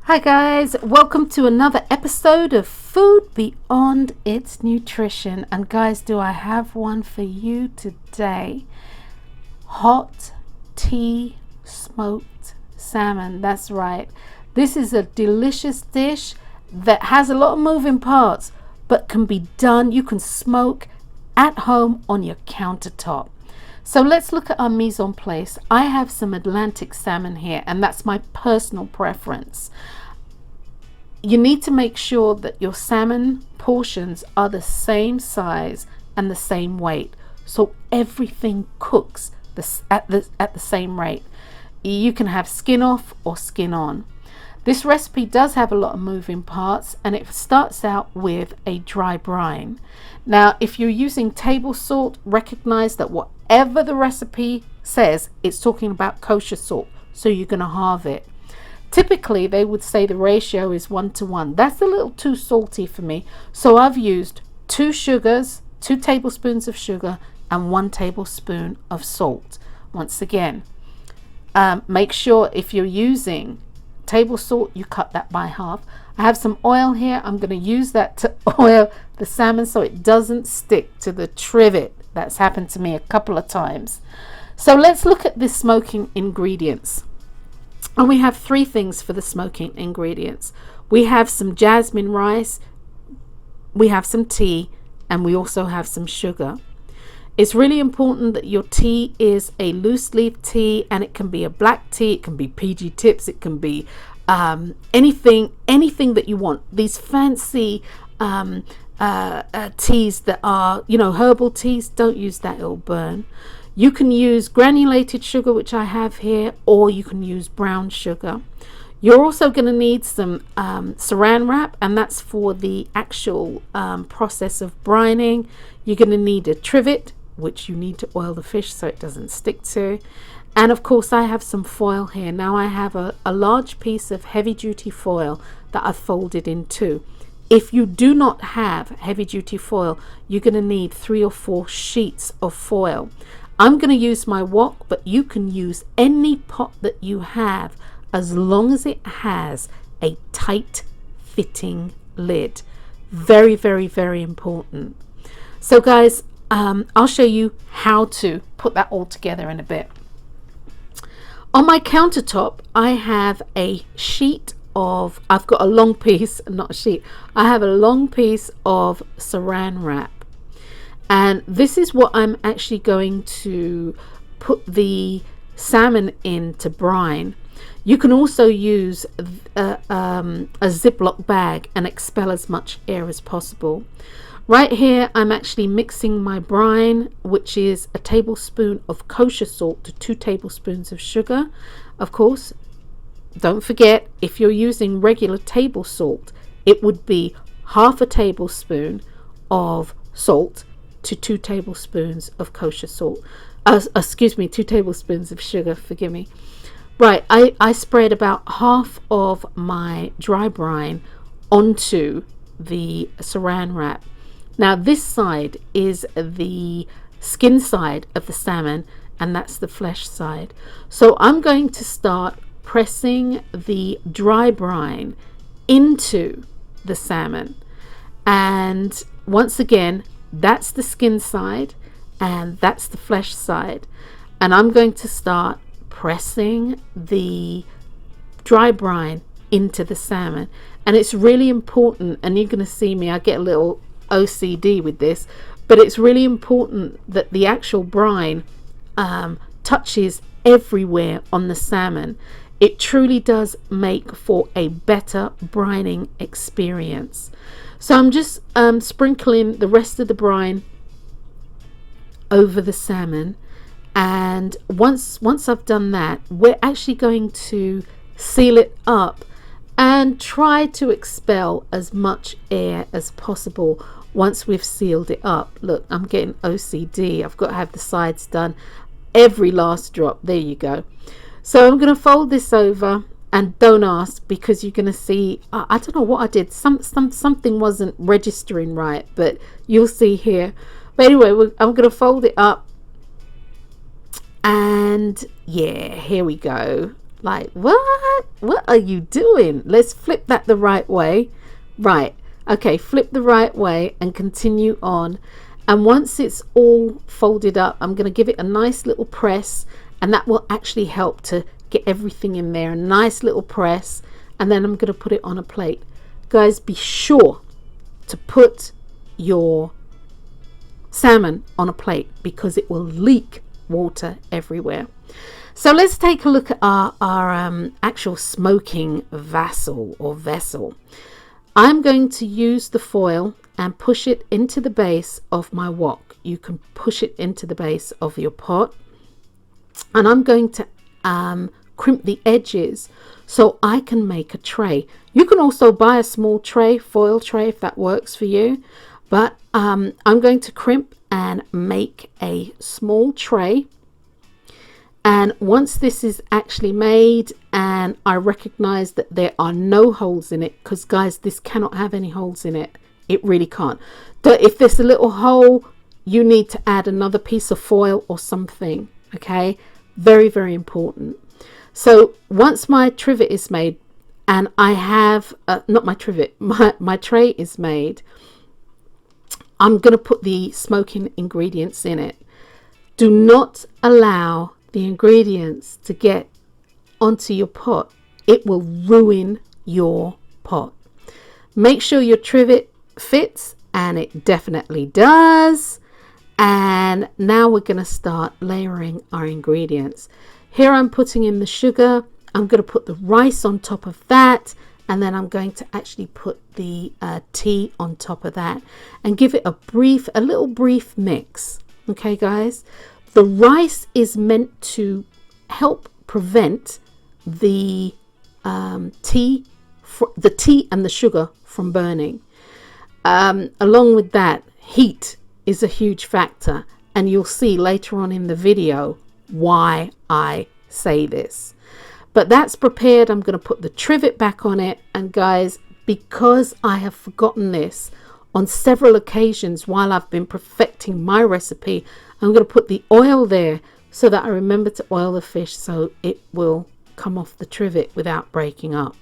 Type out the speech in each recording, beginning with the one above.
Hi guys, welcome to another episode of Food Beyond Its Nutrition. And guys, do I have one for you today? Hot tea smoked salmon. That's right. This is a delicious dish that has a lot of moving parts, but can be done. You can smoke at home on your countertop. So let's look at our mise en place. I have some Atlantic salmon here, and that's my personal preference. You need to make sure that your salmon portions are the same size and the same weight, so everything cooks at the same rate. You can have skin off or skin on. This recipe does have a lot of moving parts, and it starts out with a dry brine. Now, if you're using table salt, recognize that whatever the recipe says, it's talking about kosher salt, so you're going to halve it. Typically, they would say the ratio is 1:1. That's a little too salty for me, so I've used 2 tablespoons of sugar, and 1 tablespoon of salt. Once again, make sure if you're using table salt, you cut that by half. I have some oil here. I'm going to use that to oil the salmon so it doesn't stick to the trivet. That's happened to me a couple of times. So let's look at the smoking ingredients. And we have 3 things for the smoking ingredients. We have some jasmine rice, we have some tea, and we also have some sugar. It's really important that your tea is a loose leaf tea, and it can be a black tea, it can be PG Tips, it can be anything that you want. These fancy teas that are, herbal teas, don't use that, it'll burn. You can use granulated sugar, which I have here, or you can use brown sugar. You're also going to need some saran wrap, and that's for the actual process of brining. You're going to need a trivet, which you need to oil the fish so it doesn't stick to. And of course, I have some foil here. Now I have a large piece of heavy duty foil that I've folded in 2. If you do not have heavy duty foil, you're going to need 3 or 4 sheets of foil. I'm going to use my wok, but you can use any pot that you have as long as it has a tight fitting lid. Very, very, very important. So guys, I'll show you how to put that all together in a bit. On my countertop, I have a sheet of, I've got a long piece, not a sheet, I have a long piece of saran wrap. And this is what I'm actually going to put the salmon in to brine. You can also use a Ziploc bag and expel as much air as possible. Right here, I'm actually mixing my brine, which is a tablespoon of kosher salt to 2 tablespoons of sugar. Of course, don't forget, if you're using regular table salt, it would be half a tablespoon of salt to 2 tablespoons of kosher salt. 2 tablespoons of sugar, forgive me. Right, I spread about half of my dry brine onto the saran wrap. Now this side is the skin side of the salmon, and that's the flesh side. So I'm going to start pressing the dry brine into the salmon, and once again, that's the skin side and that's the flesh side, and I'm going to start pressing the dry brine into the salmon. And it's really important, and you're going to see me, I get a little OCD with this, but it's really important that the actual brine touches everywhere on the salmon. It truly does make for a better brining experience. So I'm just sprinkling the rest of the brine over the salmon, and once I've done that, we're actually going to seal it up and try to expel as much air as possible once we've sealed it up. Look, I'm getting OCD. I've got to have the sides done, every last drop. There you go. So I'm going to fold this over, and don't ask, because you're going to see, I don't know what I did, something wasn't registering right, but you'll see here. But anyway, I'm going to fold it up, and yeah, here we go. Like, what are you doing? Let's flip that the right way. Right, okay, flip the right way and continue on. And once it's all folded up, I'm going to give it a nice little press, and that will actually help to get everything in there. A nice little press, and then I'm going to put it on a plate. Guys, be sure to put your salmon on a plate because it will leak water everywhere. So let's take a look at our actual smoking vessel. I'm going to use the foil and push it into the base of my wok. You can push it into the base of your pot, and I'm going to crimp the edges so I can make a tray. You can also buy a small tray, foil tray, if that works for you, but I'm going to crimp and make a small tray. And once this is actually made, and I recognize that there are no holes in it, because guys, this cannot have any holes in it. It really can't. If there's a little hole, you need to add another piece of foil or something. Okay, very, very important. So once my trivet is made, and I have not my trivet, my tray is made, I'm going to put the smoking ingredients in it. Do not allow the ingredients to get onto your pot. It will ruin your pot. Make sure your trivet fits, and it definitely does. And now we're going to start layering our ingredients. Here I'm putting in the sugar. I'm going to put the rice on top of that, and then I'm going to actually put the tea on top of that and give it a little brief mix. Okay, guys. The rice is meant to help prevent the tea and the sugar from burning. Along with that, heat is a huge factor, and you'll see later on in the video why I say this. But that's prepared. I'm going to put the trivet back on it, and guys, because I have forgotten this on several occasions while I've been perfecting my recipe, I'm going to put the oil there so that I remember to oil the fish so it will come off the trivet without breaking up.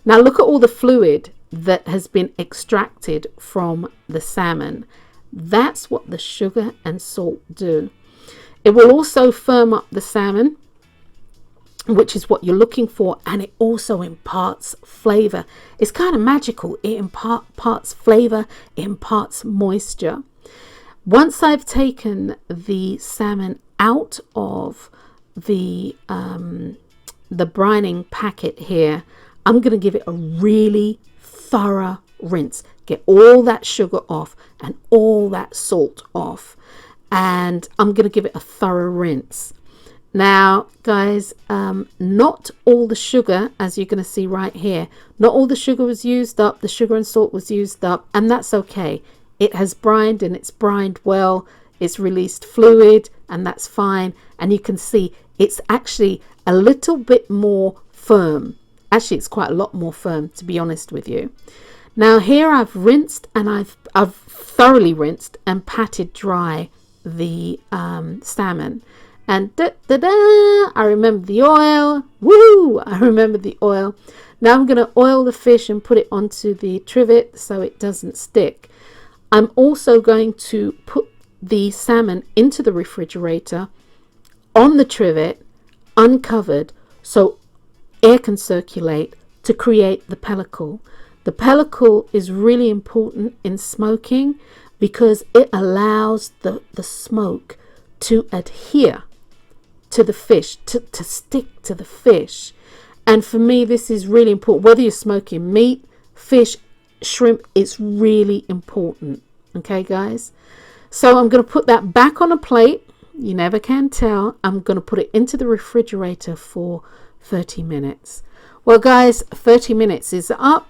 Now look at all the fluid that has been extracted from the salmon. That's what the sugar and salt do. It will also firm up the salmon, which is what you're looking for, and it also imparts flavor. It's kind of magical. It imparts flavor, it imparts moisture. Once I've taken the salmon out of the brining packet here, I'm going to give it a really thorough rinse. Get all that sugar off and all that salt off. And I'm going to give it a thorough rinse. Now, guys, not all the sugar, as you're going to see right here, not all the sugar was used up. The sugar and salt was used up, and that's okay. It has brined, and it's brined well. It's released fluid, and that's fine. And you can see it's actually a little bit more firm. Actually, it's quite a lot more firm, to be honest with you. Now here I've rinsed, and I've thoroughly rinsed and patted dry the salmon. And I remember the oil. Woo! I remember the oil. Now I'm going to oil the fish and put it onto the trivet so it doesn't stick. I'm also going to put the salmon into the refrigerator on the trivet, uncovered, so air can circulate to create the pellicle. The pellicle is really important in smoking because it allows the smoke to adhere to the fish, to stick to the fish. And for me, this is really important. Whether you're smoking meat, fish, shrimp, it's really important. Okay, guys? So I'm going to put that back on a plate. You never can tell. I'm going to put it into the refrigerator for 30 minutes. Well, guys, 30 minutes is up,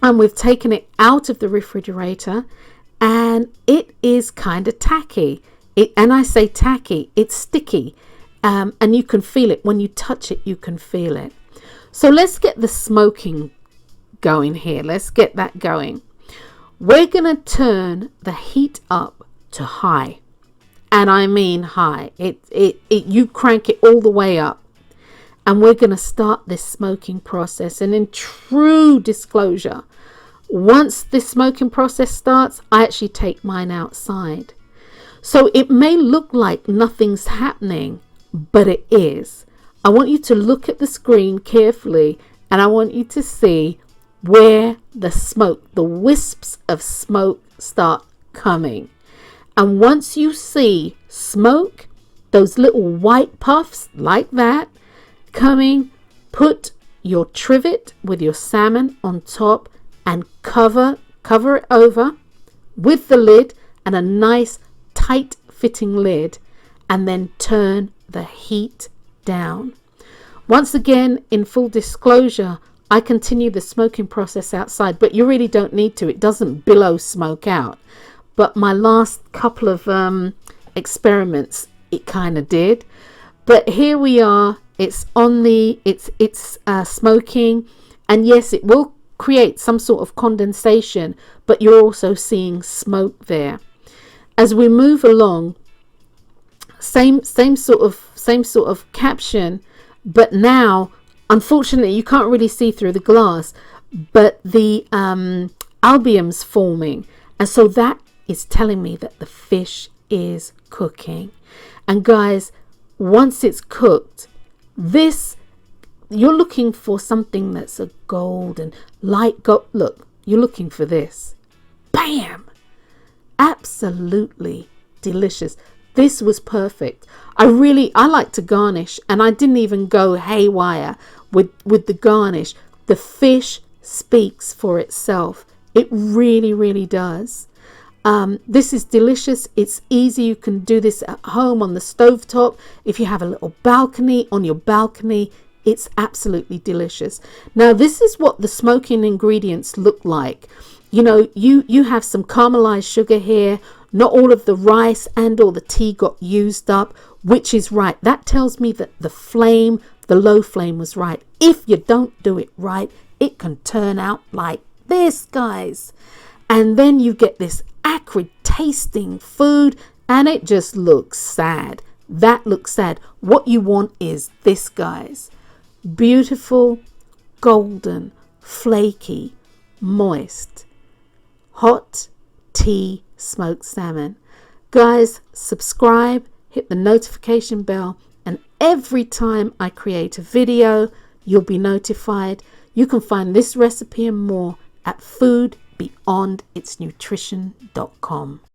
and we've taken it out of the refrigerator, and it is kind of tacky. And I say tacky, it's sticky, and you can feel it. When you touch it, you can feel it. So let's get the smoking going here. Let's get that going. We're going to turn the heat up to high, and I mean high. You crank it all the way up, and we're going to start this smoking process. And in true disclosure, once this smoking process starts, I actually take mine outside. So it may look like nothing's happening, but it is. I want you to look at the screen carefully, and I want you to see where the smoke, the wisps of smoke start coming. And once you see smoke, those little white puffs like that coming, put your trivet with your salmon on top and cover it over with the lid, and a nice tight fitting lid, and then turn the heat down. Once again, in full disclosure, I continue the smoking process outside, but you really don't need to. It doesn't billow smoke out. But my last couple of experiments, it kind of did. But here we are. It's on the, it's smoking, and yes, it will create some sort of condensation, but you're also seeing smoke there. As we move along, same sort of caption, but now unfortunately you can't really see through the glass, but the albumin's forming, and so that is telling me that the fish is cooking. And guys, once it's cooked, this, you're looking for something that's a golden light gold. Look, you're looking for this. Bam! Absolutely delicious. This was perfect. I like to garnish, and I didn't even go haywire with the garnish. The fish speaks for itself. It really, really does. This is delicious. It's easy. You can do this at home on the stovetop. If you have a little balcony, on your balcony, it's absolutely delicious. Now, this is what the smoking ingredients look like. You know, you have some caramelized sugar here. Not all of the rice and or the tea got used up, which is right. That tells me that the flame, the low flame was right. If you don't do it right, it can turn out like this, guys. And then you get this acrid tasting food, and it just looks sad. That looks sad. What you want is this, guys. Beautiful, golden, flaky, moist, hot tea smoked salmon. Guys, subscribe, hit the notification bell, and every time I create a video, you'll be notified. You can find this recipe and more at foodbeyonditsnutrition.com.